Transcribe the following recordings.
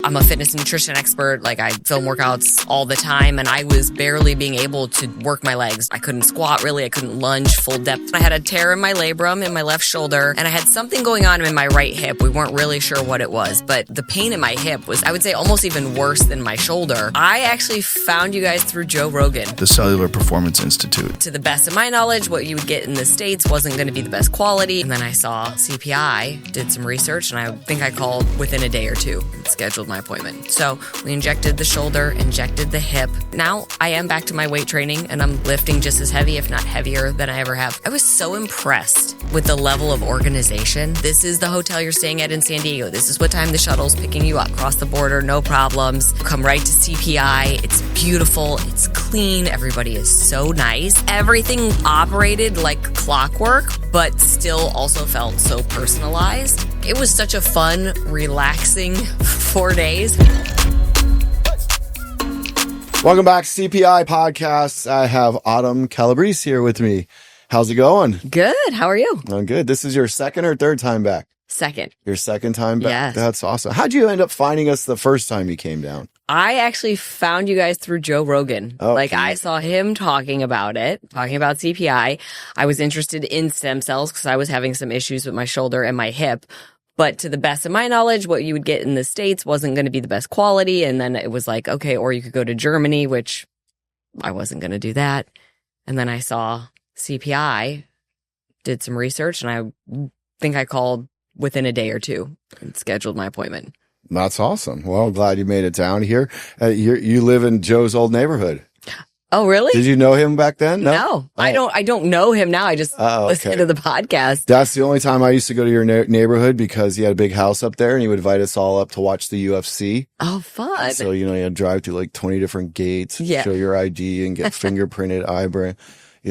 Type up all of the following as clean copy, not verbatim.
I'm a fitness and nutrition expert. Like, I film workouts all the time, and I was barely being able to work my legs. I couldn't squat, really. I couldn't lunge full depth. I had a tear in my labrum in my left shoulder, and I had something going on in my right hip. We weren't really sure what it was, but the pain in my hip was, I would say, almost even worse than my shoulder. I actually found you guys through Joe Rogan. The Cellular Performance Institute. To the best of my knowledge, what you would get in the States wasn't going to be the best quality. And then I saw CPI, did some research, and I think I called within a day or two and scheduled my appointment. So we injected the shoulder, injected the hip. Now I am back to my weight training, and I'm lifting just as heavy, if not heavier, than I ever have. I was so impressed with the level of organization. This is the hotel you're staying at in San Diego. This is what time the shuttle's picking you up. Cross the border, no problems. Come right to CPI. It's beautiful. It's clean. Everybody is so nice. Everything operated like clockwork, but still also felt so personalized. It was such a fun, relaxing 4 days. Welcome back to CPI Podcast. I have Autumn Calabrese here with me. How's it going? Good. How are you? I'm good. This is your second or third time back? Second. Your second time back? Yes. That's awesome. How'd you end up finding us the first time you came down? I actually found you guys through Joe Rogan. Okay. Like, I saw him talking about CPI. I was interested in stem cells because I was having some issues with my shoulder and my hip. But to the best of my knowledge, what you would get in the States wasn't going to be the best quality. And then it was like, okay, or you could go to Germany, which I wasn't going to do that. And then I saw CPI, did some research, and I think I called within a day or two and scheduled my appointment. That's awesome. Well, I'm glad you made it down here. You live in Joe's old neighborhood. Oh, really? Did you know him back then? No, Oh. I don't know him now. I just listen to the podcast. That's the only time I used to go to your neighborhood because he had a big house up there and he would invite us all up to watch the UFC. Oh, fun. So, you had to drive through like 20 different gates, show your ID and get fingerprinted eyebrow,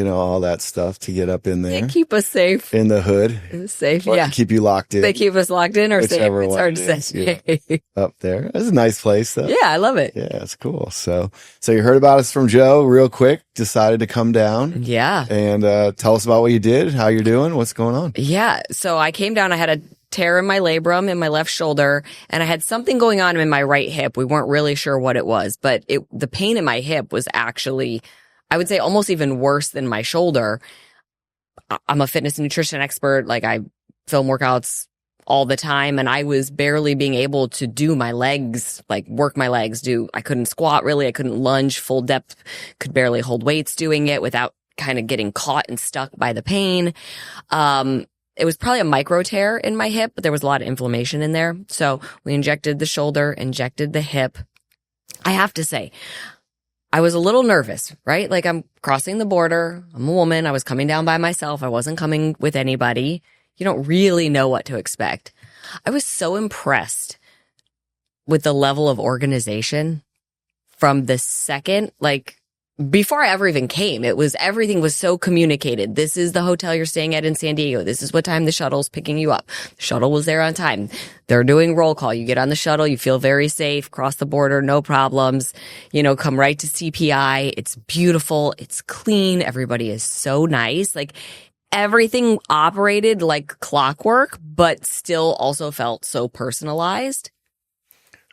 all that stuff to get up in there. They keep us safe. In the hood. Safe, or yeah. keep you locked in. They keep us locked in or safe. Whichever It's one hard to it say. is, up there. It's a nice place though. Yeah, I love it. Yeah, it's cool. So you heard about us from Joe real quick, decided to come down. Yeah. And tell us about what you did, how you're doing, what's going on. Yeah. So I came down, I had a tear in my labrum in my left shoulder, and I had something going on in my right hip. We weren't really sure what it was, but the pain in my hip was actually, I would say, almost even worse than my shoulder. I'm a fitness and nutrition expert. Like, I film workouts all the time, and I was barely being able to do my legs, like work my legs. I couldn't squat, really. I couldn't lunge full depth, could barely hold weights doing it without kind of getting caught and stuck by the pain. It was probably a micro tear in my hip, but there was a lot of inflammation in there. So we injected the shoulder, injected the hip. I have to say, I was a little nervous, right? Like, I'm crossing the border. I'm a woman. I was coming down by myself. I wasn't coming with anybody. You don't really know what to expect. I was so impressed with the level of organization from the second, like, before I ever even came. Everything was so communicated. This is the hotel you're staying at in San Diego. This is what time the shuttle's picking you up. The shuttle was there on time. They're doing roll call. You get on the shuttle. You feel very safe. Cross the border. No problems. Come right to CPI. It's beautiful. It's clean. Everybody is so nice. Like, everything operated like clockwork, but still also felt so personalized.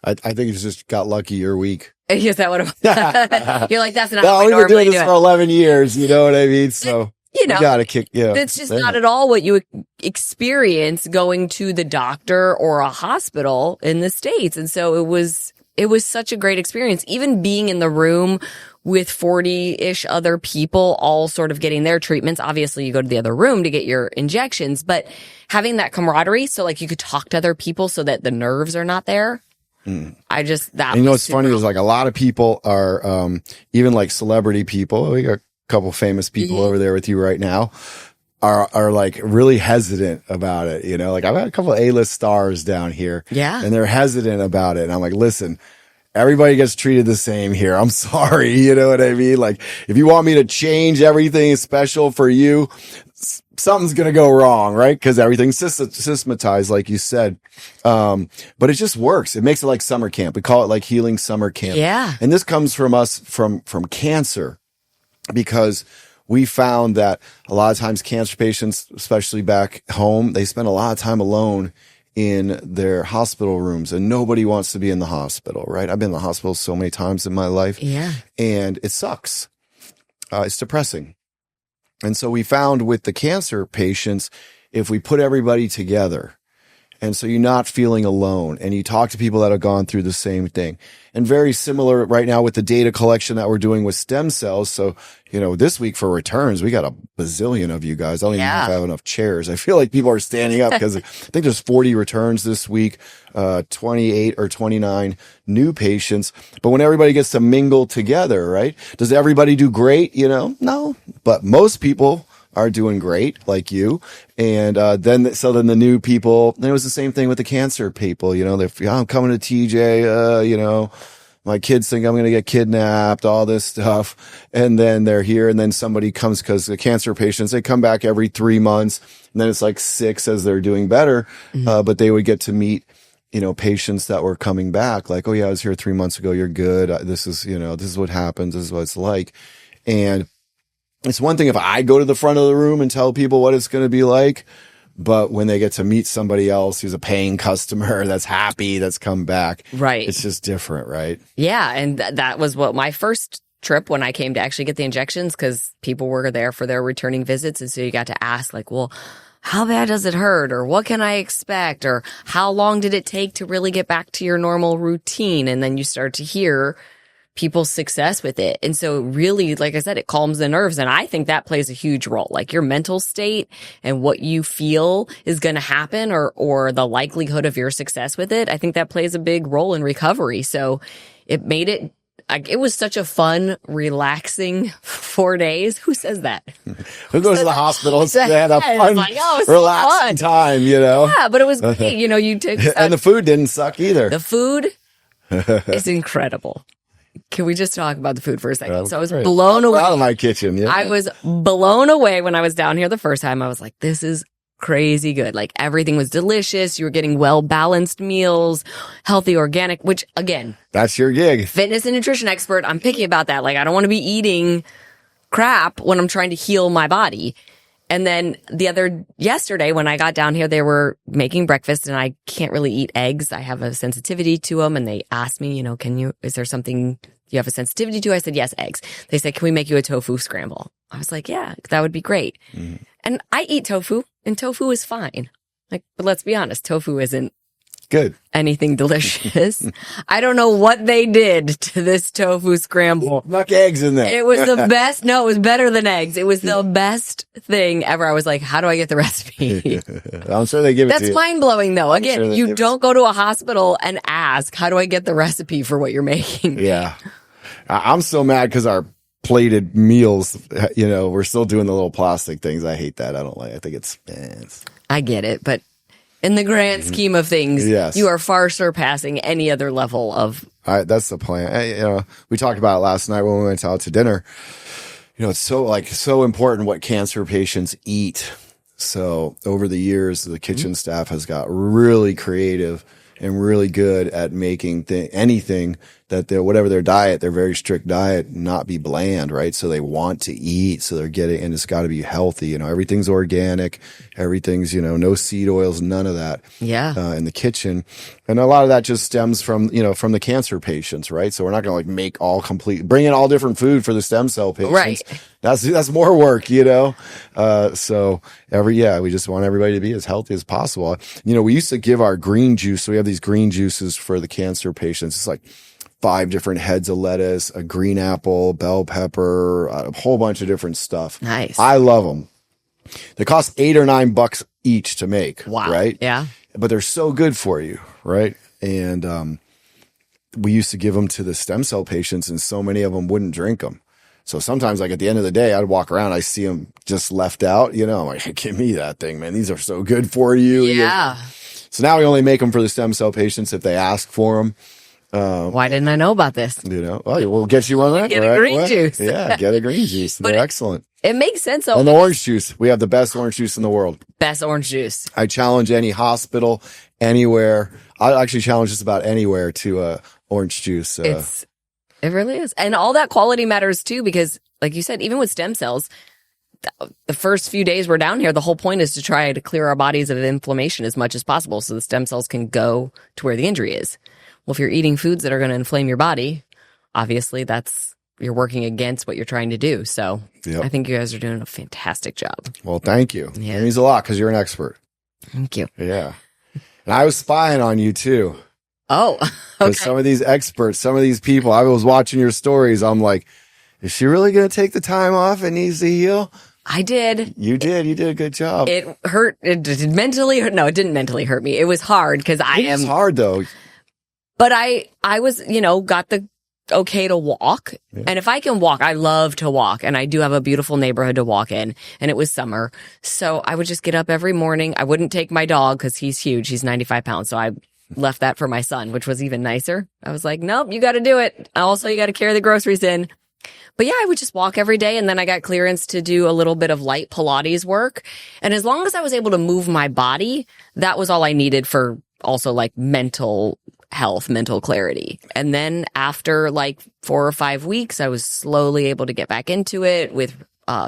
I think you just got lucky you're weak. Is that what it was? You're like, that's not how I we've been normally doing do this it. for 11 years. You know what I mean? So you got to kick. Yeah, it's just not at all what you experience going to the doctor or a hospital in the States. And so it was such a great experience. Even being in the room with 40-ish other people all sort of getting their treatments. Obviously, you go to the other room to get your injections, but having that camaraderie, so like you could talk to other people so that the nerves are not there. And What's funny is, like, a lot of people are, even like celebrity people. We got a couple famous people over there with you right now. Are like really hesitant about it. Like, I've had a couple of A-list stars down here. Yeah. And they're hesitant about it. And I'm like, listen, everybody gets treated the same here. I'm sorry. You know what I mean? Like, if you want me to change everything special for you, something's going to go wrong, right? Because everything's systematized, like you said. But it just works. It makes it like summer camp. We call it like healing summer camp. Yeah. And this comes from us from cancer, because we found that a lot of times cancer patients, especially back home, they spend a lot of time alone in their hospital rooms, and nobody wants to be in the hospital, right? I've been in the hospital so many times in my life. Yeah. And it sucks. It's depressing. And so we found with the cancer patients, if we put everybody together, and so you're not feeling alone, and you talk to people that have gone through the same thing. And very similar right now with the data collection that we're doing with stem cells. So, this week for returns, we got a bazillion of you guys. I don't even know if I have enough chairs. I feel like people are standing up because I think there's 40 returns this week, 28 or 29 new patients. But when everybody gets to mingle together, right? Does everybody do great? No, but most people are doing great, like you. And then the new people, and it was the same thing with the cancer people, I'm coming to TJ, my kids think I'm going to get kidnapped, all this stuff. And then they're here, and then somebody comes, because the cancer patients, they come back every 3 months, and then it's like 6 as they're doing better. But they would get to meet, patients that were coming back, like, oh yeah, I was here 3 months ago. You're good. This is what happens. This is what it's like. And it's one thing if I go to the front of the room and tell people what it's going to be like, but when they get to meet somebody else who's a paying customer that's happy, that's come back, right? It's just different, right? Yeah, and that was what my first trip when I came to actually get the injections, because people were there for their returning visits, and so you got to ask, like, well, how bad does it hurt, or what can I expect, or how long did it take to really get back to your normal routine? And then you start to hear people's success with it. And so really, like I said, it calms the nerves. And I think that plays a huge role. Like your mental state and what you feel is going to happen, or the likelihood of your success with it. I think that plays a big role in recovery. So it made it, it was such a fun, relaxing 4 days. Who says that? Who goes to the hospital and had a fun, relaxing time, Yeah, but it was great. You take and the food didn't suck either. The food is incredible. Can we just talk about the food for a second? So I was blown away. Out of my kitchen. Yeah. I was blown away when I was down here the first time. I was like, this is crazy good. Like everything was delicious. You were getting well-balanced meals, healthy, organic, which again, that's your gig. Fitness and nutrition expert. I'm picky about that. Like I don't want to be eating crap when I'm trying to heal my body. And then yesterday when I got down here, they were making breakfast, and I can't really eat eggs. I have a sensitivity to them. And they asked me, is there something you have a sensitivity to? I said, yes, eggs. They said, can we make you a tofu scramble? I was like, yeah, that would be great. Mm-hmm. And I eat tofu, and tofu is fine. But let's be honest, tofu isn't good. Anything delicious. I don't know what they did to this tofu scramble. Knock eggs in there. It was the best. No, it was better than eggs. It was the best thing ever. I was like, how do I get the recipe? I'm sure they give it to you. That's mind blowing though. Again, you don't go to a hospital and ask, how do I get the recipe for what you're making? Yeah. I'm so mad because our plated meals, we're still doing the little plastic things. I hate that. I don't like it. I think it's. I get it, but in the grand scheme of things, yes, you are far surpassing any other level of. That's the plan. We talked about it last night when we went out to dinner. It's so important what cancer patients eat. So over the years, the kitchen staff has got really creative and really good at making anything that whatever their diet, their very strict diet, not be bland, right? So they want to eat, so they're getting, and it's got to be healthy. Everything's organic, everything's, no seed oils, none of that. Yeah. In the kitchen. And a lot of that just stems from, from the cancer patients, right? So we're not going to make bring in all different food for the stem cell patients. Right. That's more work, we just want everybody to be as healthy as possible. We used to give our green juice. So we have these green juices for the cancer patients. It's like 5 different heads of lettuce, a green apple, bell pepper, a whole bunch of different stuff. Nice. I love them. They cost $8 or $9 each to make. Wow. Right? Yeah. But they're so good for you, right? And we used to give them to the stem cell patients, and so many of them wouldn't drink them. So sometimes, like at the end of the day, I'd walk around, I see them just left out. I'm like, give me that thing, man. These are so good for you. Yeah. So now we only make them for the stem cell patients if they ask for them. Why didn't I know about this? Well, we'll get you one of that. Get a green juice. Yeah, get a green juice. They're excellent. It makes sense. And the orange juice. We have the best orange juice in the world. Best orange juice. I challenge any hospital, anywhere. I actually challenge just about anywhere to orange juice. It really is. And all that quality matters too, because like you said, even with stem cells, the first few days we're down here, the whole point is to try to clear our bodies of inflammation as much as possible so the stem cells can go to where the injury is. Well, if you're eating foods that are going to inflame your body, obviously you're working against what you're trying to do. So I think you guys are doing a fantastic job. Well, thank you. Yeah. It means a lot because you're an expert. Thank you. Yeah. And I was spying on you too. Oh, okay. Because some of these experts, some of these people, I was watching your stories. I'm like, is she really going to take the time off and needs to heal? I did. You did. You did a good job. It hurt. It did mentally hurt. No, it didn't mentally hurt me. It was hard because It's hard though. But I was, got the okay to walk. Yeah. And if I can walk, I love to walk. And I do have a beautiful neighborhood to walk in. And it was summer. So I would just get up every morning. I wouldn't take my dog because he's huge. He's 95 pounds. So I left that for my son, which was even nicer. I was like, nope, you got to do it. Also, you got to carry the groceries in. But yeah, I would just walk every day. And then I got clearance to do a little bit of light Pilates work. And as long as I was able to move my body, that was all I needed for also like mental health, mental clarity. And then after like 4 or 5 weeks, I was slowly able to get back into it with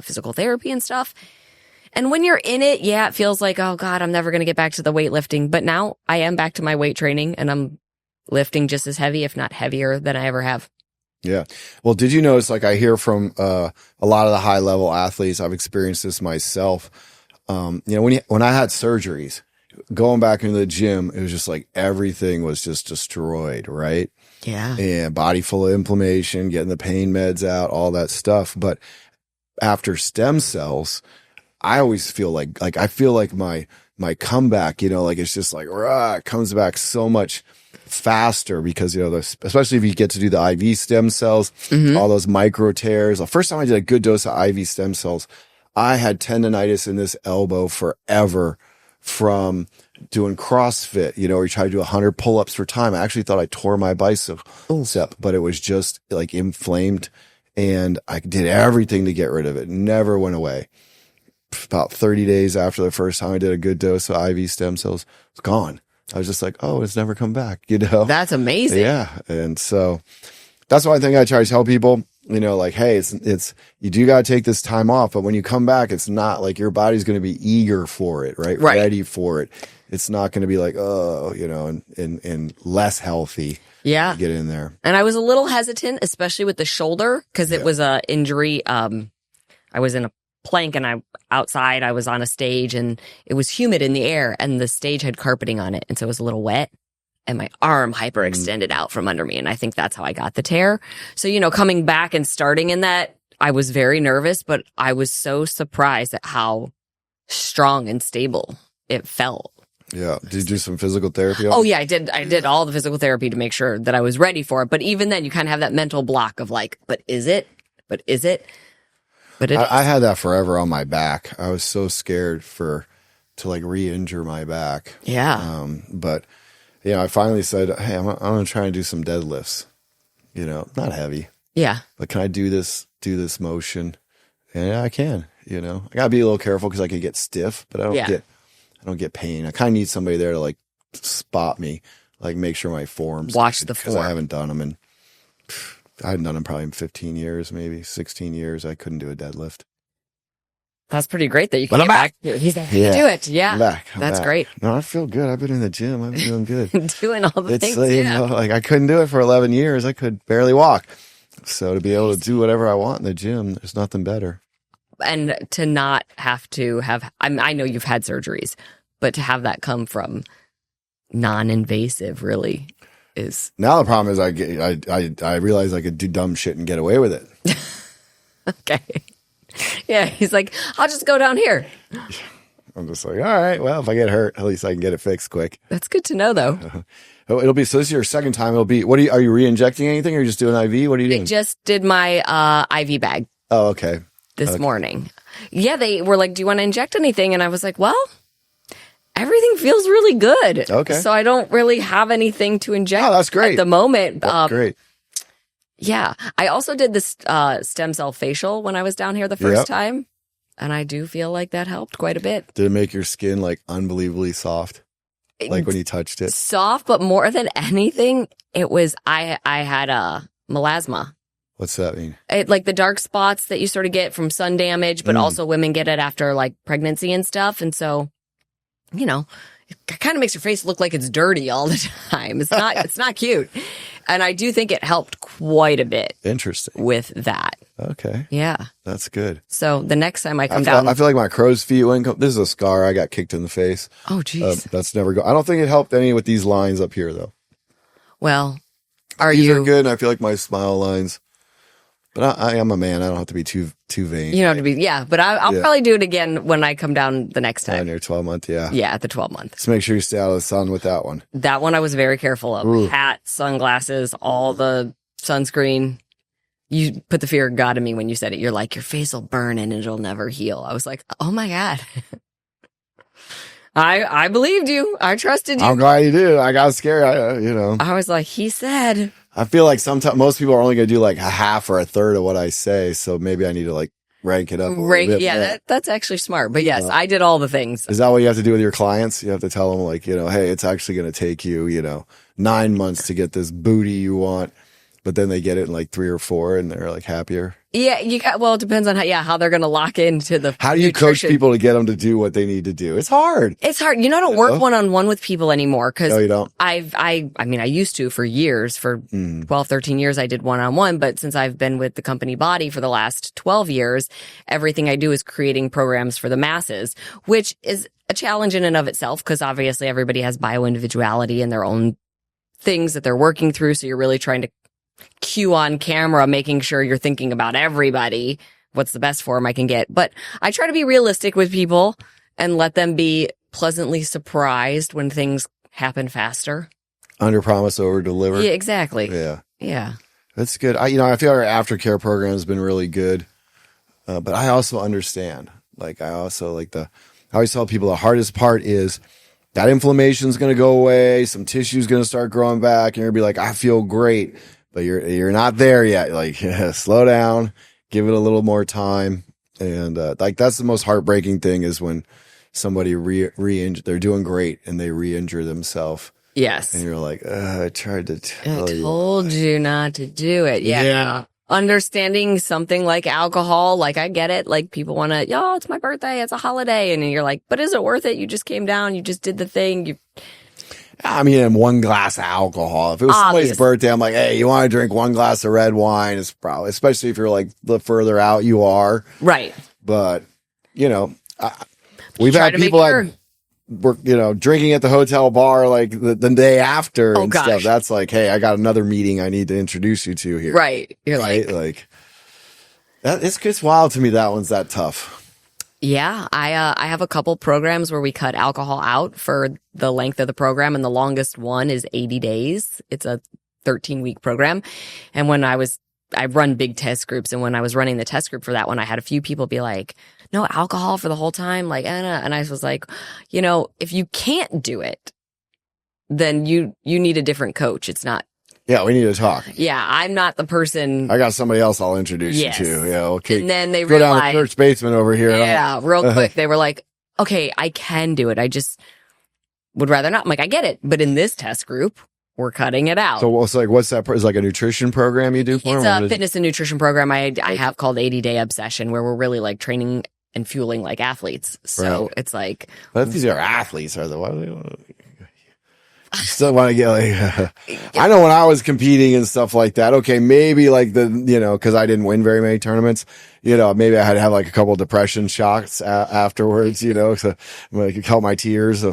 physical therapy and stuff. And when you're in it, yeah, it feels like, oh God, I'm never going to get back to the weightlifting. But now I am back to my weight training and I'm lifting just as heavy, if not heavier than I ever have. Yeah. Well, did you notice, like I hear from a lot of the high level athletes, I've experienced this myself. When I had surgeries, going back into the gym, it was just like everything was just destroyed, right? Yeah. And body full of inflammation, getting the pain meds out, all that stuff. But after stem cells, I always feel like I feel like my comeback, like it's just like, it comes back so much faster because, especially if you get to do the IV stem cells, all those micro tears. The first time I did a good dose of IV stem cells, I had tendonitis in this elbow forever from doing CrossFit, where you try to do 100 pull-ups per time. I actually thought I tore my bicep, but it was just like inflamed and I did everything to get rid of it. Never went away. About 30 days after the first time I did a good dose of IV stem cells, it's gone. I was just like, oh, it's never come back, That's amazing. Yeah. And so that's why I think I try to tell people, like, hey, it's, you do got to take this time off, but when you come back, it's not like your body's going to be eager for it, right? Ready for it. It's not going to be like, oh, and less healthy. Yeah. Get in there. And I was a little hesitant, especially with the shoulder, because it was a injury. I was in a plank and I was on a stage and it was humid in the air and the stage had carpeting on it. And so it was a little wet and my arm hyperextended out from under me. And I think that's how I got the tear. So, coming back and starting in that, I was very nervous, but I was so surprised at how strong and stable it felt. Yeah. Did you do some physical therapy? Oh yeah, I did all the physical therapy to make sure that I was ready for it. But even then you kind of have that mental block of like, but is it? But I had that forever on my back. I was so scared to like re-injure my back. Yeah. But I finally said, hey, I'm going to try and do some deadlifts, not heavy. Yeah. But can I do this motion? And yeah, I can, I gotta be a little careful because I can get stiff, but I don't get pain. I kind of need somebody there to like spot me, like make sure my forms. Watch the form. Because I haven't done them and I hadn't done them probably in 15 years, maybe 16 years. I couldn't do a deadlift. That's pretty great that you can get back. He's like, do it. Yeah. I'm That's back. Great. No, I feel good. I've been in the gym. I've been doing good. Doing all the things. Like I couldn't do it for 11 years. I could barely walk. So to be able to do whatever I want in the gym, there's nothing better. And to not have to have, I know you've had surgeries, but to have that come from non-invasive really is. Now the problem is I realize I could do dumb shit and get away with it. Okay. Yeah. He's like, I'll just go down here. I'm just like, all right, well, if I get hurt, at least I can get it fixed quick. That's good to know though. It'll be, so this is your second time. Are you re-injecting anything or are you just doing IV? What are you doing? I just did my IV bag. Oh, okay. This morning. Yeah. They were like, do you want to inject anything? And I was like, well, everything feels really good. Okay. So I don't really have anything to inject. Oh, that's great. At the moment. That's great. Yeah. I also did this stem cell facial when I was down here the first time. And I do feel like that helped quite a bit. Did it make your skin like unbelievably soft? Like when you touched it? Soft, but more than anything, it was, I had a melasma. What's that mean? Like the dark spots that you sort of get from sun damage, but also women get it after like pregnancy and stuff. And so, you know, it kind of makes your face look like it's dirty all the time. It's not cute. And I do think it helped quite a bit. Interesting. With that. Okay. Yeah. That's good. So the next time I come down. I feel like my crow's feet this is a scar. I got kicked in the face. Oh, geez. That's never I don't think it helped any with these lines up here, though. Well, these are good, and I feel like my smile lines. But I am a man. I don't have to be too vain. You don't have to be, yeah. But I'll probably do it again when I come down the next time. On your 12-month, yeah. Yeah, at the 12-month. Just make sure you stay out of the sun with that one. That one I was very careful of. Ooh. Hat, sunglasses, all the sunscreen. You put the fear of God in me when you said it. You're like, your face will burn and it'll never heal. I was like, oh my God. I believed you. I trusted you. I'm glad you did. I got scared. I was like, he said. I feel like sometimes most people are only going to do like a half or a third of what I say. So maybe I need to like rank it up. Yeah, that's actually smart. But yes, I did all the things. Is that what you have to do with your clients? You have to tell them like, hey, it's actually going to take you, 9 months to get this booty you want. But then they get it in like 3 or 4 and they're like happier. Yeah, it depends on how they're going to lock into the How do you coach people to get them to do what they need to do? It's hard. It's hard. I don't work one-on-one with people anymore because no, you don't. I used to for years, for 12, 13 years, I did one-on-one. But since I've been with the company body for the last 12 years, everything I do is creating programs for the masses, which is a challenge in and of itself because obviously everybody has bio-individuality and their own things that they're working through. So you're really trying to cue on camera, making sure you're thinking about everybody, what's the best form I can get. But I try to be realistic with people and let them be pleasantly surprised when things happen faster. Under promise, over deliver. Yeah, exactly. Yeah. Yeah. That's good. I feel our aftercare program has been really good. But I also understand, I always tell people the hardest part is that inflammation is going to go away. Some tissue is going to start growing back and you're going to be like, I feel great. But you're not there yet. Slow down, give it a little more time. And, that's the most heartbreaking thing is when somebody re-injure, they're doing great and they re-injure themselves. Yes. And you're like, I tried to tell you. I told you not to do it. Yeah. Understanding something like alcohol, I get it. People want to, it's my birthday. It's a holiday. And you're like, but is it worth it? You just came down. You just did the thing. One glass of alcohol. If it was somebody's birthday, I'm like, hey, you want to drink 1 glass of red wine? It's probably, especially if you're the further out you are. Right. But, we've had people that were, drinking at the hotel bar the day after and stuff. That's like, hey, I got another meeting I need to introduce you to here. Right. You're right? It's wild to me that one's that tough. Yeah, I have a couple programs where we cut alcohol out for the length of the program, and the longest one is 80 days. It's a 13-week program. And when I run big test groups, and when I was running the test group for that one, I had a few people be like, no alcohol for the whole time? And I was like, if you can't do it, then you need a different coach. It's not. Yeah, we need to talk. Yeah, I'm not the person. I got somebody else I'll introduce you to. Yeah, okay. And then they go down the church basement over here. Yeah, real quick. They were like, okay, I can do it. I just would rather not. I'm like, I get it. But in this test group, we're cutting it out. So what's that? Is a nutrition program you do for them? It's a fitness and nutrition program I have called 80-Day Obsession, where we're really training and fueling like athletes. So it's like. But these are athletes, are they? Why do they want to? Still want to get I know when I was competing and stuff like that, okay, maybe because I didn't win very many tournaments, maybe I had to have a couple of depression shocks afterwards, so help my tears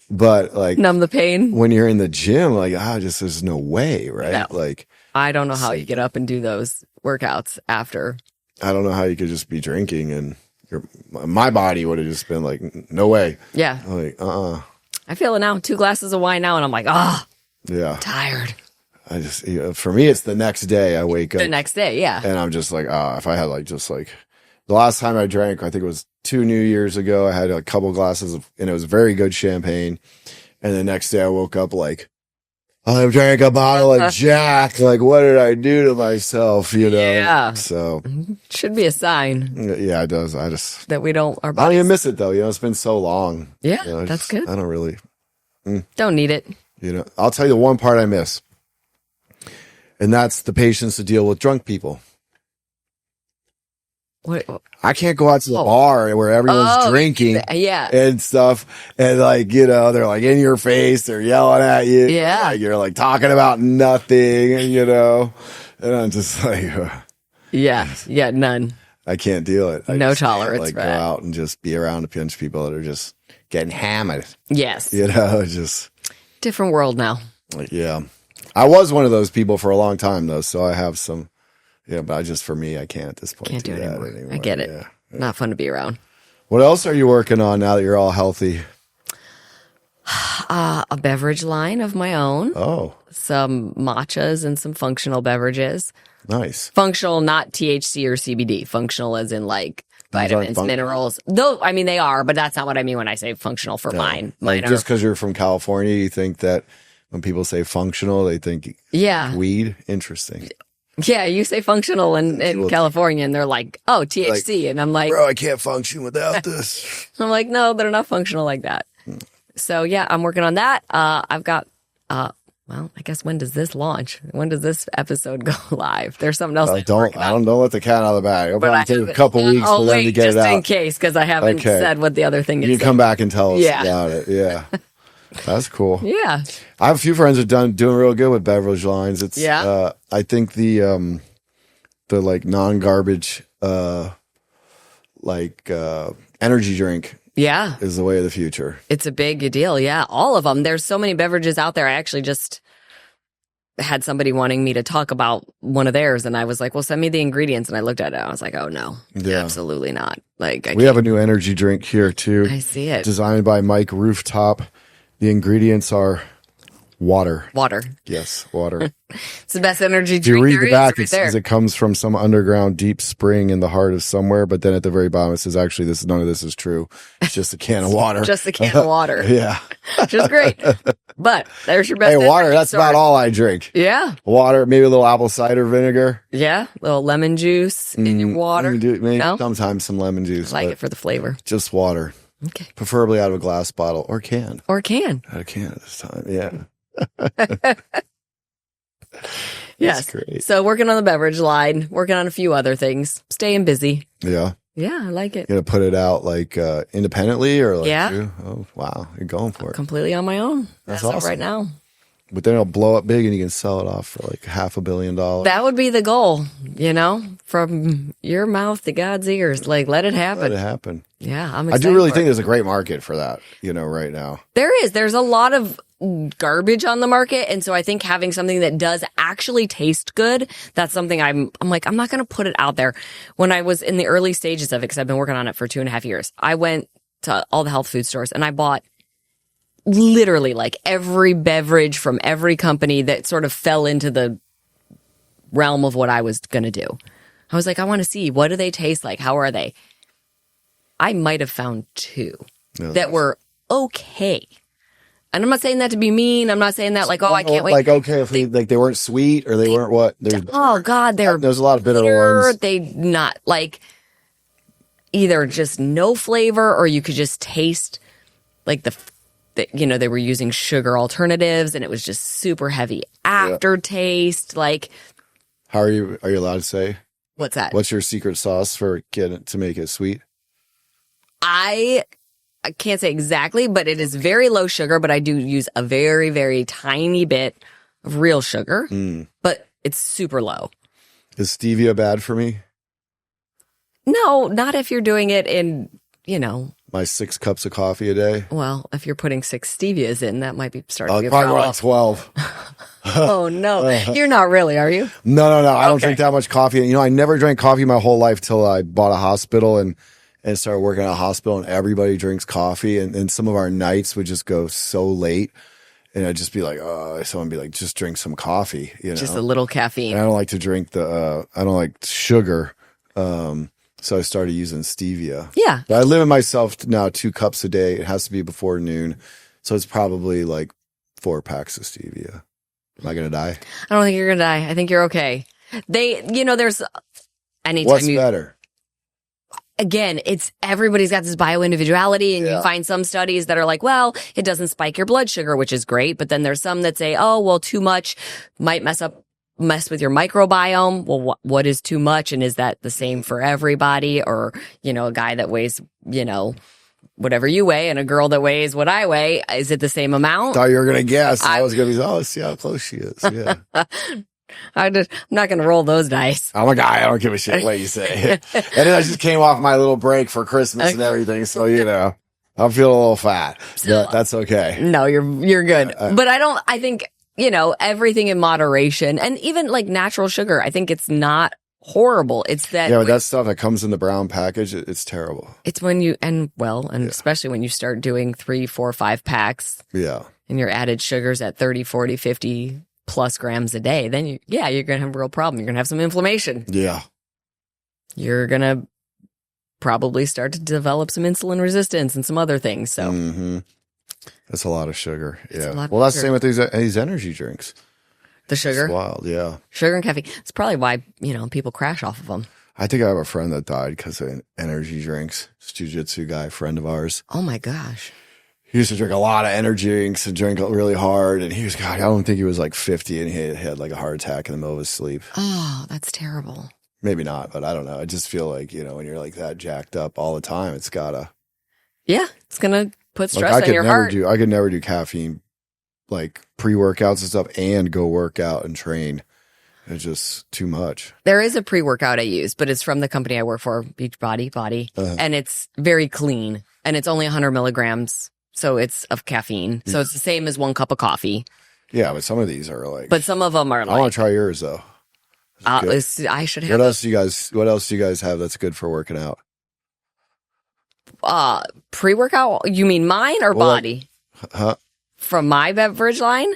but numb the pain. When you're in the gym, there's no way, right? No. I don't know how you get up and do those workouts after. I don't know how you could just be drinking and my body would have just been no way. Yeah. I feel it now. 2 glasses of wine now, and I'm like, yeah, tired. I just, for me, it's the next day I wake up. The next day, yeah. And I'm just like, if I had the last time I drank, I think it was 2 New Years ago, I had a couple glasses and it was very good champagne. And the next day I woke up I drank a bottle of Jack. What did I do to myself, Yeah. So. Should be a sign. Yeah, it does. That we don't, I don't even miss it though. It's been so long. Yeah, that's good. I don't really. Don't need it. I'll tell you the one part I miss. And that's the patience to deal with drunk people. What? I can't go out to the bar where everyone's drinking Yeah. and stuff. And like, they're like in your face. They're yelling at you. Yeah. Like, you're like talking about nothing, and I'm just like, Yeah. None. I can't deal it. I No just tolerance can't, for go that. out and just be around a bunch of people that are just getting hammered. Yes. Just Different world now. like, yeah. I was one of those people for a long time though. So I have some, but for me, I can't at this point. Can't do it that anymore. I get it. Yeah. Not fun to be around. What else are you working on now that you're all healthy? A beverage line of my own. Oh, Some matchas and some functional beverages. nice. Functional, not THC or CBD. Functional as in like vitamins, fun- minerals. Though, I mean, they are, but that's not what I mean when I say functional for mine. Like Mine just are, because you're from California, you think that when people say functional, they think yeah. weed. Interesting. Yeah, you say functional in Well, California and they're like, oh, THC. And I'm like, Bro, I can't function without this. I'm like, no, they're not functional like that. So yeah, I'm working on that. I've got, well, I guess when does this launch? When does this episode go live? There's something else. I don't let the cat out of the bag. It'll But probably I take a haven't- couple weeks for I'll them to wait get it just in out. case because I haven't Okay. said what the other thing is. You can come back and tell us Yeah. about it. Yeah. That's cool. Yeah. I have a few friends that are doing real good with beverage lines. It's I think the like non-garbage energy drink Yeah. is the way of the future. It's a big deal. Yeah. All of them. There's so many beverages out there. I actually just had somebody wanting me to talk about one of theirs. And I was like, well, send me the ingredients. And I looked at it. I was like, oh, no, absolutely not. Like, We have a new energy drink here too. I see it. Designed by Mike Rooftop. The ingredients are water. Water. Yes, water. It's the best energy If you drink read there the is back, right it says there. it comes from some underground deep spring in the heart of somewhere. But then at the very bottom, it says actually none of this is true. It's just a can of water. Just a can of water, Yeah. which is great. But there's your best Hey, water. energy That's source. about all I drink. Yeah. Water, maybe a little apple cider vinegar. Yeah. Little lemon juice in your water. Maybe No? sometimes some lemon juice. Like but it for the flavor. just water, Okay. preferably out of a glass bottle or can. Or can. Out of can this time. Yeah. Yes. Great. So working on the beverage line, working on a few other things, staying busy. Yeah. Yeah, I like it. You gonna put it out like independently or like Yeah. you? Oh wow, you're going for it. Completely on my own. That's As of awesome. right now. But then it'll blow up big and you can sell it off for like $500 million. That would be the goal, from your mouth to God's ears. Like, let it happen. Let it happen. Yeah, I'm I excited. do really for think it. there's a great market for that, right now. There is. There's a lot of garbage on the market. And so I think having something that does actually taste good, that's something I'm like, I'm not going to put it out there. When I was in the early stages of it, because I've been working on it for 2.5 years, I went to all the health food stores and I bought literally like every beverage from every company that sort of fell into the realm of what I was going to do. I was like, I want to see, what do they taste like? How are they? I might have found 2 that were okay. And I'm not saying that to be mean. I'm not saying that like, oh, I can't wait. Like, okay, if they weren't sweet or they weren't what? Oh God, There's a lot of bitter bitter. ones. They not like either just no flavor or you could just taste like they were using sugar alternatives and it was just super heavy aftertaste. Like, How are you allowed to say? what's that? What's your secret sauce for to make it sweet? I can't say exactly, but it is very low sugar, but I do use a very, very tiny bit of real sugar, but it's super low. Is stevia bad for me? No, not if you're doing it in, My 6 cups of coffee a day? well, if you're putting 6 stevias in, that might be starting to I'll be a probably problem. like 12. Oh no, you're not really, are you? No. I don't Okay. drink that much coffee. I never drank coffee my whole life till I bought a hospital and started working at a hospital, and everybody drinks coffee. And some of our nights would just go so late. And I'd just be like, someone would be like, just drink some coffee, Just a little caffeine. And I don't like to drink I don't like sugar. So I started using stevia. Yeah. But I limit myself now 2 cups a day. It has to be before noon. So it's probably like 4 packs of stevia. Am I going to die? I don't think you're gonna die. I think you're okay. There's anytime What's better? Again, everybody's got this bio-individuality and you find some studies that are like, well, it doesn't spike your blood sugar, which is great. But then there's some that say, oh, well, too much might mess up mess with your microbiome. Well, what is too much? And is that the same for everybody? Or, a guy that weighs, whatever you weigh and a girl that weighs what I weigh, is it the same amount? Thought you were going to guess. I was going to be, let's see how close she is. Yeah. I'm not going to roll those dice. I'm a guy. I don't give a shit what you say. And then I just came off my little break for Christmas and everything. So, I'm feeling a little fat. But that's okay. No, you're good. But I think, everything in moderation, and even like natural sugar, I think it's not horrible. It's that. Yeah, but that stuff that comes in the brown package, it's terrible. It's when especially when you start doing 3, 4, 5 packs. Yeah. And your added sugars at 30, 40, 50 plus grams a day, then you're going to have a real problem. You're going to have some inflammation. Yeah. You're going to probably start to develop some insulin resistance and some other things. So that's a lot of sugar. Yeah. That's the same with these energy drinks. The sugar? It's wild. Yeah. Sugar and caffeine. It's probably why, people crash off of them. I think I have a friend that died because of energy drinks. This jiu-jitsu guy, friend of ours. Oh my gosh. He used to drink a lot of energy drinks and drink really hard. And I don't think he was like 50 and he had like a heart attack in the middle of his sleep. Oh, that's terrible. Maybe not, but I don't know. I just feel like, when you're like that jacked up all the time, it's gotta. Yeah, it's going to put stress on your heart. I could never do caffeine, like pre-workouts and stuff, and go work out and train. It's just too much. There is a pre-workout I use, but it's from the company I work for, Beachbody, and it's very clean, and it's only 100 milligrams. So it's of caffeine. So it's the same as 1 cup of coffee. Yeah, but some of these are like. But some of them are I want to try yours though. I should have. What else do you guys have that's good for working out? Pre-workout? You mean mine or body? From my beverage line?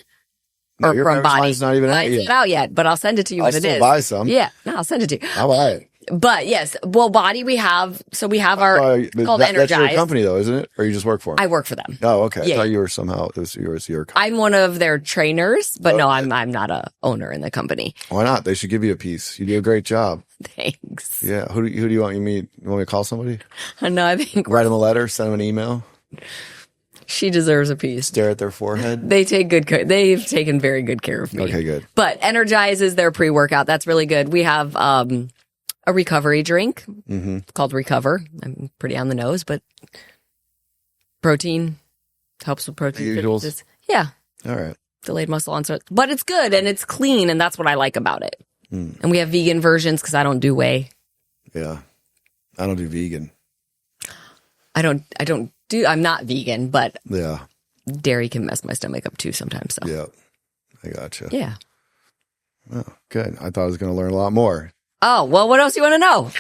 No, or your from body? Line's not even out yet. It's not out yet, but I'll send it to you when it is. I'll buy some. Yeah, no, I'll send it to you. I'll buy it. But yes, body we have our called Energize. That's your company though, isn't it? Or you just work for them? I work for them. Oh, okay. Yeah. I thought you were somehow it was your company. I'm one of their trainers, but no, I'm not a owner in the company. Why not? They should give you a piece. You do a great job. Thanks. Yeah. Who do you want me to meet? You want me to call somebody? No, I think write them a letter, send them an email. She deserves a piece. Stare at their forehead. They've taken very good care of me. Okay, good. But Energize is their pre-workout. That's really good. We have a recovery drink called Recover. I'm pretty on the nose, but protein helps with protein. The usuals. Yeah. All right. Delayed muscle onset. But it's good and it's clean, and that's what I like about it. And we have vegan versions because I don't do whey. Yeah. I don't do vegan. I'm not vegan, but yeah, dairy can mess my stomach up too sometimes. So yeah, I gotcha. Yeah. Oh, good. I thought I was going to learn a lot more. Oh, well, what else do you want to know?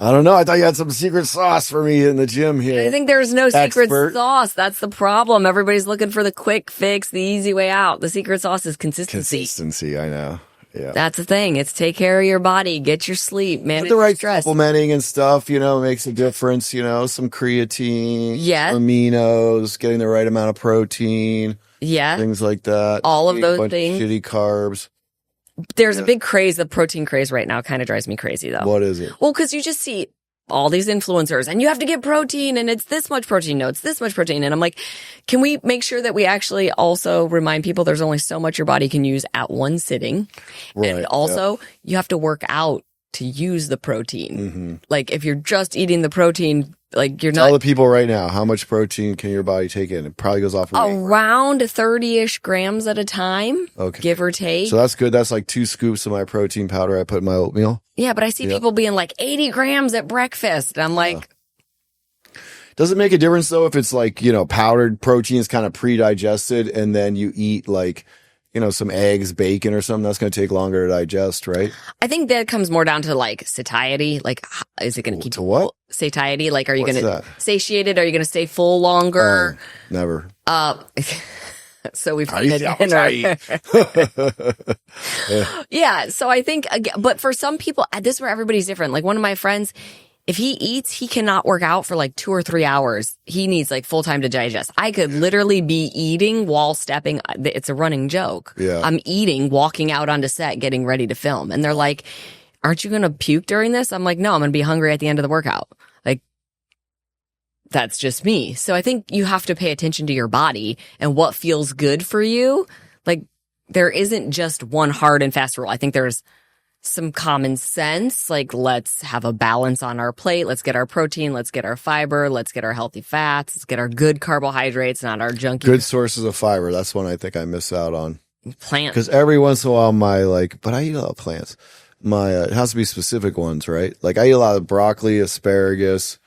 I don't know. I thought you had some secret sauce for me in the gym here. I think there's no secret sauce. That's the problem. Everybody's looking for the quick fix, the easy way out. The secret sauce is consistency. Consistency, I know. Yeah. That's the thing. It's take care of your body, get your sleep, manage the right stress. Supplementing and stuff, makes a difference, some creatine, aminos, getting the right amount of protein. Yeah. Things like that. All of those things. Shitty carbs. There's a big craze, the protein craze right now. Kind of drives me crazy though. What is it? Well, because you just see all these influencers and you have to get protein and it's this much protein. No, it's this much protein. And I'm like, can we make sure that we actually also remind people there's only so much your body can use at one sitting? Right, and also you have to work out to use the protein. Like if you're just eating the protein, like you're not. Tell the people right now, how much protein can your body take in? It probably goes off around 30-ish grams at a time, give or take. So that's good. That's like 2 scoops of my protein powder I put in my oatmeal. Yeah, but I see people being like 80 grams at breakfast. And I'm like. Does it make a difference though if it's like, powdered protein is kind of pre-digested and then you eat like, some eggs, bacon or something? That's going to take longer to digest, right? I think that comes more down to like satiety. Like, is it going to keep you what? Satiety? Like, are you going to satiated? Are you going to stay full longer? Never. So we've had dinner. Yeah. So I think, but for some people, this is where everybody's different. Like one of my friends, if he eats, he cannot work out for like 2 or 3 hours. He needs like full time to digest. I could literally be eating while stepping. It's a running joke. Yeah. I'm eating, walking out onto set, getting ready to film. And they're like, aren't you going to puke during this? I'm like, no, I'm going to be hungry at the end of the workout. Like, that's just me. So I think you have to pay attention to your body and what feels good for you. Like, there isn't just one hard and fast rule. I think there's some common sense, like let's have a balance on our plate. Let's get our protein. Let's get our fiber. Let's get our healthy fats. Let's get our good carbohydrates, not our junky. Good sources of fiber. That's one I think I miss out on. Plant. Because every once in a while, but I eat a lot of plants. It has to be specific ones, right? Like I eat a lot of broccoli, asparagus.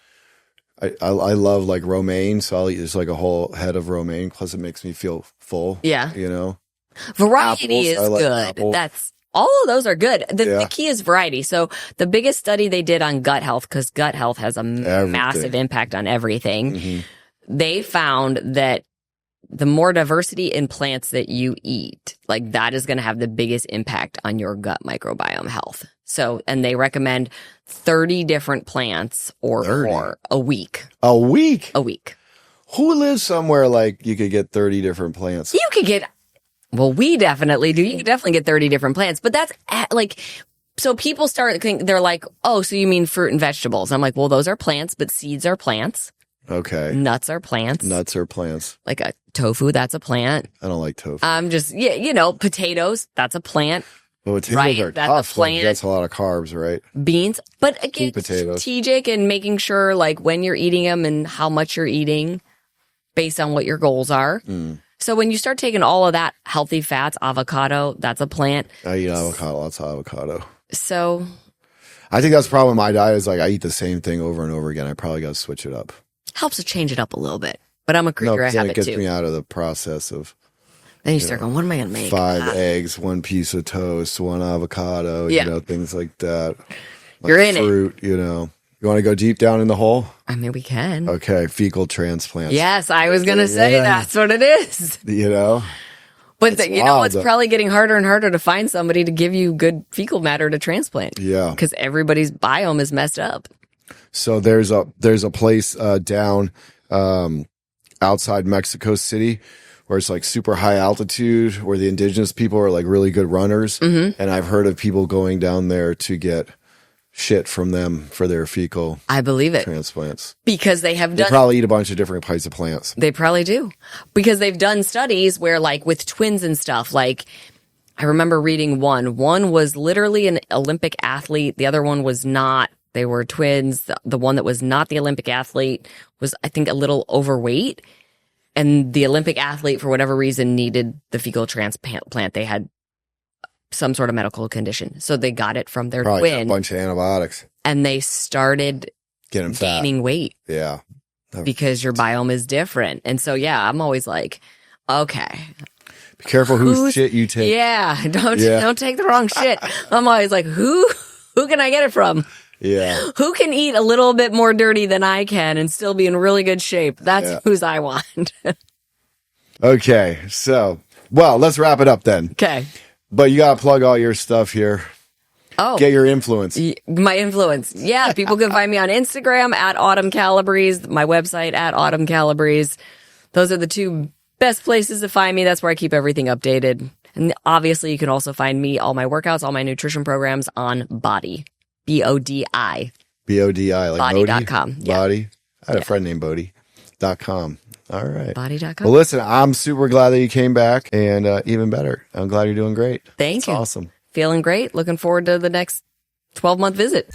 I love like romaine, so I'll eat just like a whole head of romaine. Plus, it makes me feel full. Yeah, Apples, variety is like good. apples. All of those are good. The key is variety. So the biggest study they did on gut health, because gut health has a massive impact on everything. Mm-hmm. They found that the more diversity in plants that you eat, like that is going to have the biggest impact on your gut microbiome health. So, and they recommend 30 different plants or more a week. A week? A week. Who lives somewhere like you could get 30 different plants? You could get, well, we definitely do. You could definitely get 30 different plants, but that's like, so people start thinking, they're like, oh, so you mean fruit and vegetables? I'm like, well, those are plants, but seeds are plants. Okay. Nuts are plants. Nuts are plants. Like a tofu, that's a plant. I don't like tofu. Potatoes, that's a plant. Well, potatoes are that's tough. a plant. Like, that's a lot of carbs, right? Beans. But again, potatoes. Strategic and making sure like when you're eating them and how much you're eating based on what your goals are. Mm. So when you start taking all of that healthy fats, avocado, that's a plant. I eat avocado, lots of avocado. So I think that's the problem with my diet is like I eat the same thing over and over again. I probably got to switch it up. Helps to change it up a little bit. But I'm a creature of habit, it gets me out of the process of. Then you start going, what am I going to make? 5 eggs, 1 piece of toast, 1 avocado, things like that. Like you're in fruit, You want to go deep down in the hole? I mean, we can. Okay, fecal transplants. Yes, I was going to say that's what it is. But it's probably getting harder and harder to find somebody to give you good fecal matter to transplant. Yeah. Because everybody's biome is messed up. So there's a place down outside Mexico City where it's like super high altitude, where the indigenous people are like really good runners. Mm-hmm. And I've heard of people going down there to get shit from them for their fecal transplants. Because they probably eat a bunch of different types of plants. They probably do. Because they've done studies where like with twins and stuff, like I remember reading one was literally an Olympic athlete. The other one was not. They were twins. The one that was not the Olympic athlete was, I think, a little overweight. And the Olympic athlete, for whatever reason, needed the fecal transplant. They had some sort of medical condition. So they got it from their twin. A bunch of antibiotics. And they started gaining weight. Yeah. Because your biome is different. And so, I'm always like, okay. Be careful whose shit you take. Yeah. Don't take the wrong shit. I'm always like, who can I get it from? Yeah. Who can eat a little bit more dirty than I can and still be in really good shape? That's whose I want. Okay. So, let's wrap it up then. Okay. But you got to plug all your stuff here. Oh. Get your influence. My influence. Yeah. People can find me on Instagram at Autumn Calabrese, my website at Autumn Calabrese. Those are the 2 best places to find me. That's where I keep everything updated. And obviously you can also find me, all my workouts, all my nutrition programs on Body. BODI. BODI, like Body.com. Body. I had a friend named Bodhi.com. All right. Body.com. Well, listen, I'm super glad that you came back, and even better, I'm glad you're doing great. Thank you. Awesome. Feeling great. Looking forward to the next 12-month visit.